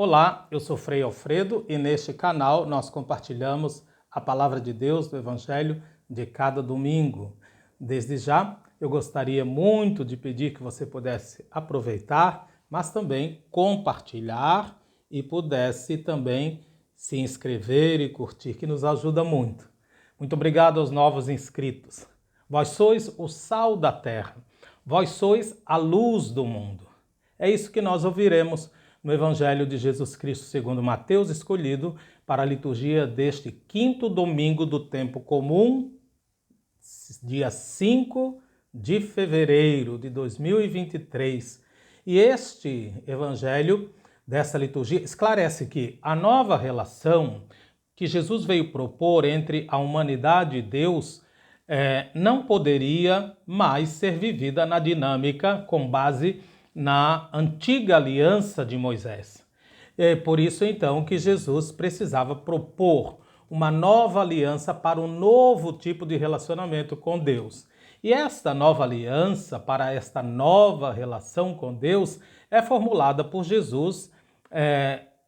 Olá, eu sou Frei Alfredo e neste canal nós compartilhamos a palavra de Deus do Evangelho de cada domingo. Desde já, eu gostaria muito de pedir que você pudesse aproveitar, mas também compartilhar e pudesse também se inscrever e curtir, que nos ajuda muito. Muito obrigado aos novos inscritos. Vós sois o sal da terra, vós sois a luz do mundo. É isso que nós ouviremos no Evangelho de Jesus Cristo segundo Mateus, escolhido para a liturgia deste quinto domingo do tempo comum, dia 5 de fevereiro de 2023. E este Evangelho dessa liturgia esclarece que a nova relação que Jesus veio propor entre a humanidade e Deus não poderia mais ser vivida na dinâmica com base na antiga aliança de Moisés. É por isso, então, que Jesus precisava propor uma nova aliança para um novo tipo de relacionamento com Deus. E esta nova aliança, para esta nova relação com Deus, é formulada por Jesus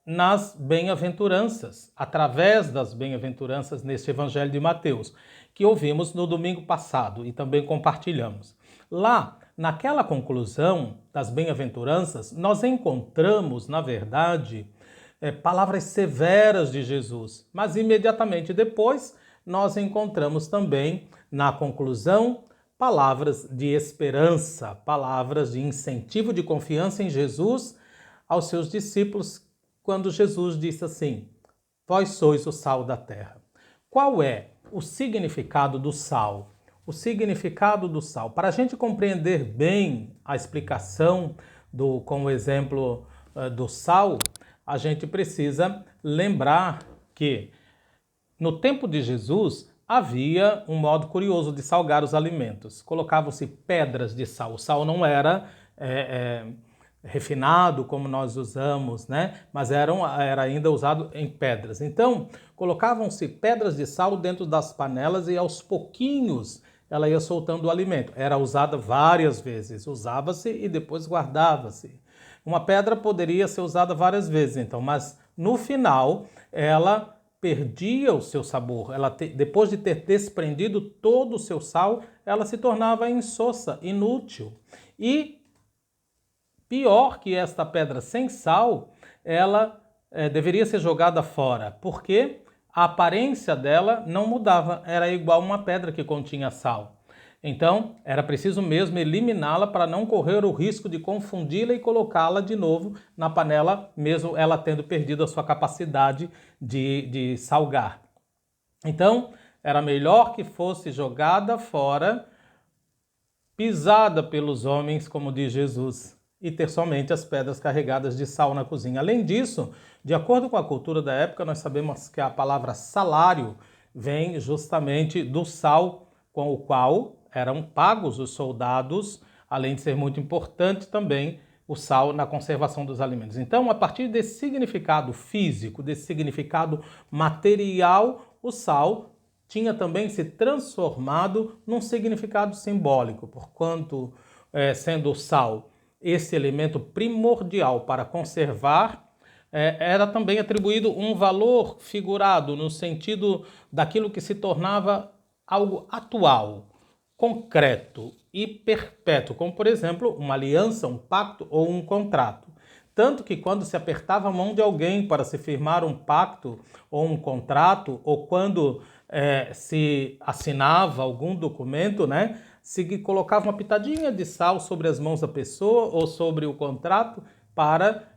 nas bem-aventuranças, através das bem-aventuranças neste Evangelho de Mateus, que ouvimos no domingo passado e também compartilhamos. Lá, naquela conclusão das bem-aventuranças, nós encontramos, na verdade, palavras severas de Jesus, mas imediatamente depois nós encontramos também, na conclusão, palavras de esperança, palavras de incentivo, de confiança em Jesus aos seus discípulos, quando Jesus disse assim: vós sois o sal da terra. Qual é o significado do sal? O significado do sal. Para a gente compreender bem a explicação com o exemplo do sal, a gente precisa lembrar que no tempo de Jesus havia um modo curioso de salgar os alimentos. Colocavam-se pedras de sal. O sal não era refinado como nós usamos, né? Mas era ainda usado em pedras. Então, colocavam-se pedras de sal dentro das panelas e aos pouquinhos ela ia soltando o alimento. Era usada várias vezes, usava-se e depois guardava-se. Uma pedra poderia ser usada várias vezes, então, mas no final ela perdia o seu sabor. Depois de ter desprendido todo o seu sal, ela se tornava insossa, inútil. E pior que esta pedra sem sal, ela deveria ser jogada fora, porque a aparência dela não mudava, era igual uma pedra que continha sal. Então, era preciso mesmo eliminá-la para não correr o risco de confundi-la e colocá-la de novo na panela, mesmo ela tendo perdido a sua capacidade de salgar. Então, era melhor que fosse jogada fora, pisada pelos homens, como diz Jesus, e ter somente as pedras carregadas de sal na cozinha. Além disso, de acordo com a cultura da época, nós sabemos que a palavra salário vem justamente do sal com o qual eram pagos os soldados, além de ser muito importante também o sal na conservação dos alimentos. Então, a partir desse significado físico, desse significado material, o sal tinha também se transformado num significado simbólico, porquanto, sendo o sal esse elemento primordial para conservar, era também atribuído um valor figurado no sentido daquilo que se tornava algo atual, concreto e perpétuo, como por exemplo uma aliança, um pacto ou um contrato. Tanto que quando se apertava a mão de alguém para se firmar um pacto ou um contrato, ou quando se assinava algum documento, né, se colocava uma pitadinha de sal sobre as mãos da pessoa ou sobre o contrato para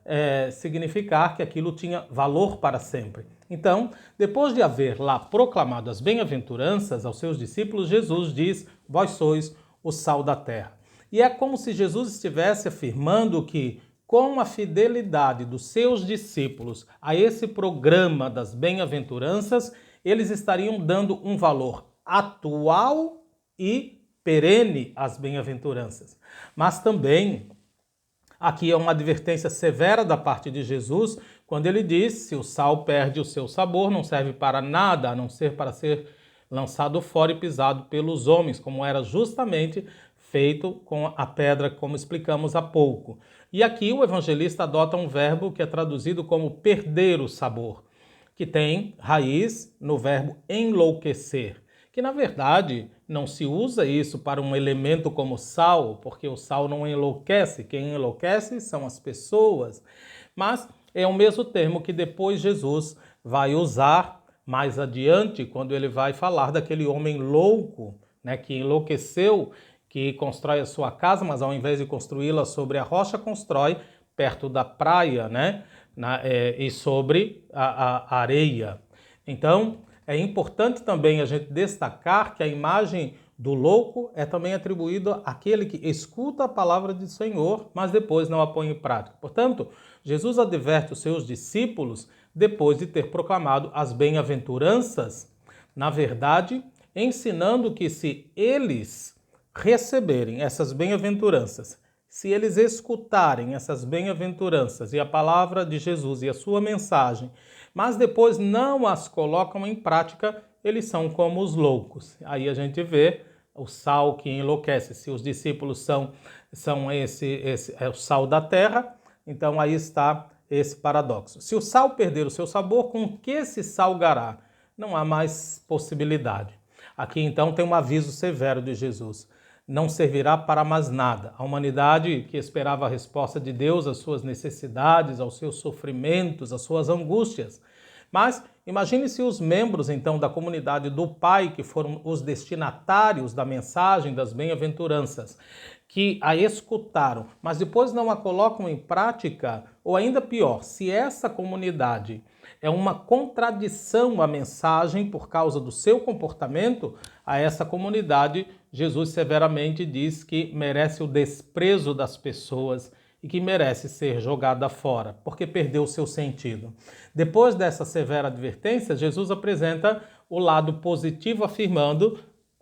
significar que aquilo tinha valor para sempre. Então, depois de haver lá proclamado as bem-aventuranças aos seus discípulos, Jesus diz: vós sois o sal da terra. E é como se Jesus estivesse afirmando que, com a fidelidade dos seus discípulos a esse programa das bem-aventuranças, eles estariam dando um valor atual e perene às bem-aventuranças. Mas também, aqui é uma advertência severa da parte de Jesus, quando ele diz: se o sal perde o seu sabor, não serve para nada, a não ser para ser lançado fora e pisado pelos homens, como era justamente feito com a pedra, como explicamos há pouco. E aqui o evangelista adota um verbo que é traduzido como perder o sabor, que tem raiz no verbo enlouquecer, que na verdade não se usa isso para um elemento como sal, porque o sal não enlouquece, quem enlouquece são as pessoas, mas é o mesmo termo que depois Jesus vai usar mais adiante, quando ele vai falar daquele homem louco, né, que enlouqueceu, que constrói a sua casa, mas ao invés de construí-la sobre a rocha, constrói perto da praia, né, e sobre a areia. Então, é importante também a gente destacar que a imagem do louco é também atribuída àquele que escuta a palavra do Senhor, mas depois não a põe em prática. Portanto, Jesus adverte os seus discípulos depois de ter proclamado as bem-aventuranças, na verdade, ensinando que se eles receberem essas bem-aventuranças, se eles escutarem essas bem-aventuranças e a palavra de Jesus e a sua mensagem, mas depois não as colocam em prática, eles são como os loucos. Aí a gente vê o sal que enlouquece. Se os discípulos são esse é o sal da terra, então aí está esse paradoxo. Se o sal perder o seu sabor, com que se salgará? Não há mais possibilidade. Aqui então tem um aviso severo de Jesus. Não servirá para mais nada. A humanidade que esperava a resposta de Deus às suas necessidades, aos seus sofrimentos, às suas angústias. Mas imagine se os membros então da comunidade do Pai, que foram os destinatários da mensagem das bem-aventuranças, que a escutaram, mas depois não a colocam em prática, ou ainda pior, se essa comunidade é uma contradição à mensagem por causa do seu comportamento, a essa comunidade Jesus severamente diz que merece o desprezo das pessoas e que merece ser jogada fora, porque perdeu o seu sentido. Depois dessa severa advertência, Jesus apresenta o lado positivo, afirmando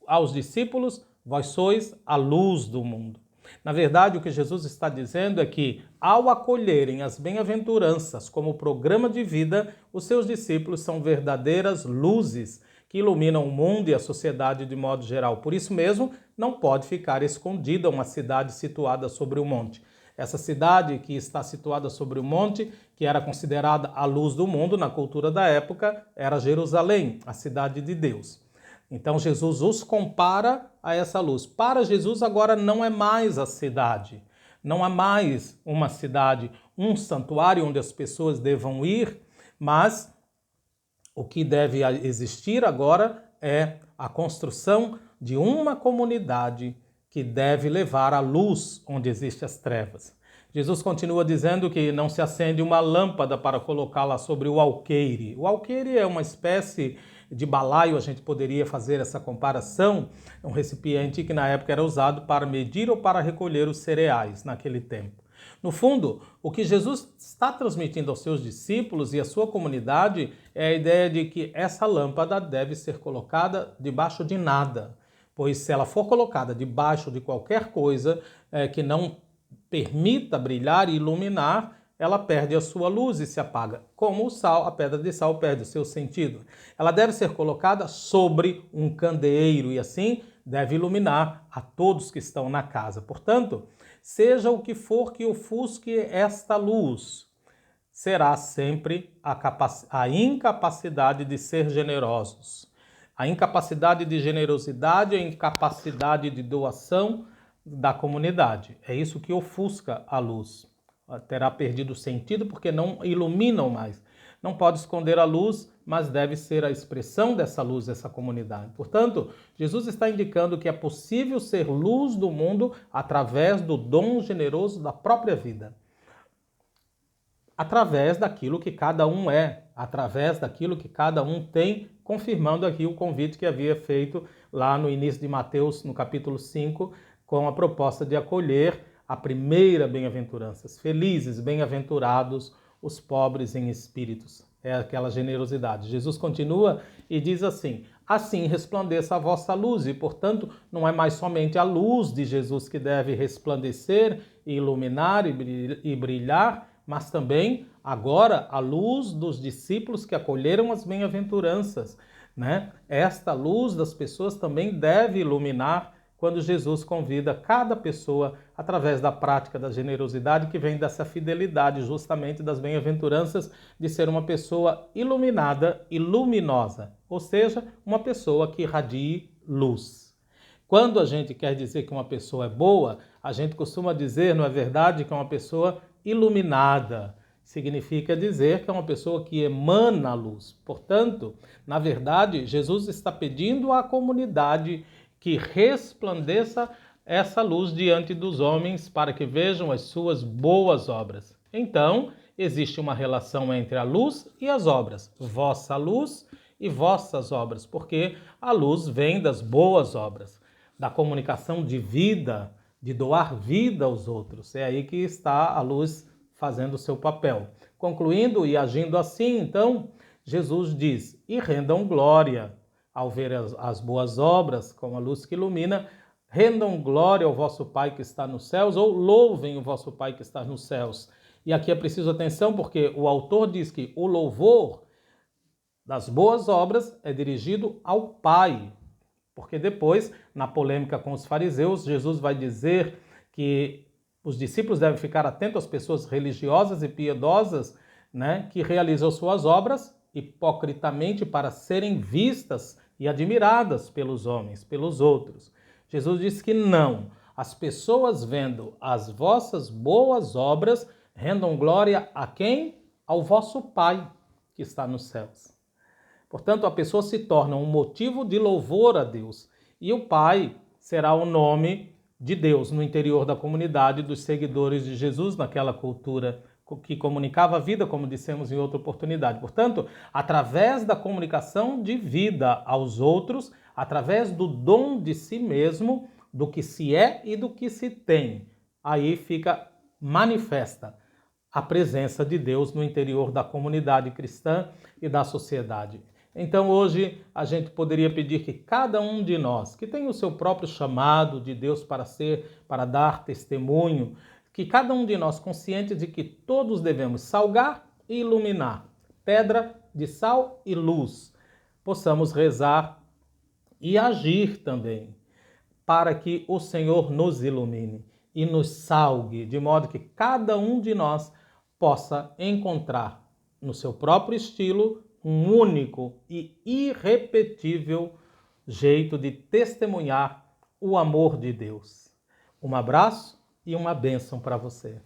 aos discípulos: vós sois a luz do mundo. Na verdade, o que Jesus está dizendo é que, ao acolherem as bem-aventuranças como programa de vida, os seus discípulos são verdadeiras luzes que iluminam o mundo e a sociedade de modo geral. Por isso mesmo, não pode ficar escondida uma cidade situada sobre o monte. Essa cidade que está situada sobre o monte, que era considerada a luz do mundo na cultura da época, era Jerusalém, a cidade de Deus. Então Jesus os compara a essa luz. Para Jesus agora não é mais a cidade, não há mais uma cidade, um santuário onde as pessoas devam ir, mas o que deve existir agora é a construção de uma comunidade que deve levar a luz onde existem as trevas. Jesus continua dizendo que não se acende uma lâmpada para colocá-la sobre o alqueire. O alqueire é uma espécie de balaio, a gente poderia fazer essa comparação, um recipiente que na época era usado para medir ou para recolher os cereais naquele tempo. No fundo, o que Jesus está transmitindo aos seus discípulos e à sua comunidade é a ideia de que essa lâmpada deve ser colocada debaixo de nada, pois se ela for colocada debaixo de qualquer coisa que não permita brilhar e iluminar, ela perde a sua luz e se apaga. Como o sal, a pedra de sal perde o seu sentido. Ela deve ser colocada sobre um candeeiro e assim deve iluminar a todos que estão na casa. Portanto, seja o que for que ofusque esta luz, será sempre a incapacidade de ser generosos. A incapacidade de generosidade, a incapacidade de doação da comunidade. É isso que ofusca a luz. Terá perdido o sentido porque não iluminam mais. Não pode esconder a luz, mas deve ser a expressão dessa luz, dessa comunidade. Portanto, Jesus está indicando que é possível ser luz do mundo através do dom generoso da própria vida. Através daquilo que cada um é, através daquilo que cada um tem, confirmando aqui o convite que havia feito lá no início de Mateus, no capítulo 5, com a proposta de acolher a primeira bem-aventurança. Felizes, bem-aventurados os pobres em espíritos. É aquela generosidade. Jesus continua e diz assim: assim resplandeça a vossa luz. E, portanto, não é mais somente a luz de Jesus que deve resplandecer, iluminar e brilhar, mas também, agora, a luz dos discípulos que acolheram as bem-aventuranças, né? Esta luz das pessoas também deve iluminar quando Jesus convida cada pessoa através da prática da generosidade que vem dessa fidelidade, justamente das bem-aventuranças de ser uma pessoa iluminada e luminosa, ou seja, uma pessoa que irradie luz. Quando a gente quer dizer que uma pessoa é boa, a gente costuma dizer, não é verdade, que é uma pessoa iluminada. Significa dizer que é uma pessoa que emana luz. Portanto, na verdade, Jesus está pedindo à comunidade que resplandeça essa luz diante dos homens para que vejam as suas boas obras. Então, existe uma relação entre a luz e as obras. Vossa luz e vossas obras, porque a luz vem das boas obras, da comunicação de vida, de doar vida aos outros. É aí que está a luz fazendo o seu papel. Concluindo e agindo assim, então, Jesus diz, e rendam glória ao ver as boas obras, como a luz que ilumina, rendam glória ao vosso Pai que está nos céus, ou louvem o vosso Pai que está nos céus. E aqui é preciso atenção, porque o autor diz que o louvor das boas obras é dirigido ao Pai. Porque depois, na polêmica com os fariseus, Jesus vai dizer que os discípulos devem ficar atentos às pessoas religiosas e piedosas, né, que realizam suas obras hipocritamente para serem vistas e admiradas pelos homens, pelos outros. Jesus diz que não. As pessoas vendo as vossas boas obras rendam glória a quem? Ao vosso Pai que está nos céus. Portanto, a pessoa se torna um motivo de louvor a Deus. E o Pai será o nome de Deus no interior da comunidade dos seguidores de Jesus, naquela cultura que comunicava a vida, como dissemos em outra oportunidade. Portanto, através da comunicação de vida aos outros, através do dom de si mesmo, do que se é e do que se tem, aí fica manifesta a presença de Deus no interior da comunidade cristã e da sociedade. Então hoje a gente poderia pedir que cada um de nós, que tem o seu próprio chamado de Deus para dar testemunho, que cada um de nós consciente de que todos devemos salgar e iluminar, pedra de sal e luz, possamos rezar e agir também, para que o Senhor nos ilumine e nos salgue, de modo que cada um de nós possa encontrar no seu próprio estilo um único e irrepetível jeito de testemunhar o amor de Deus. Um abraço e uma bênção para você.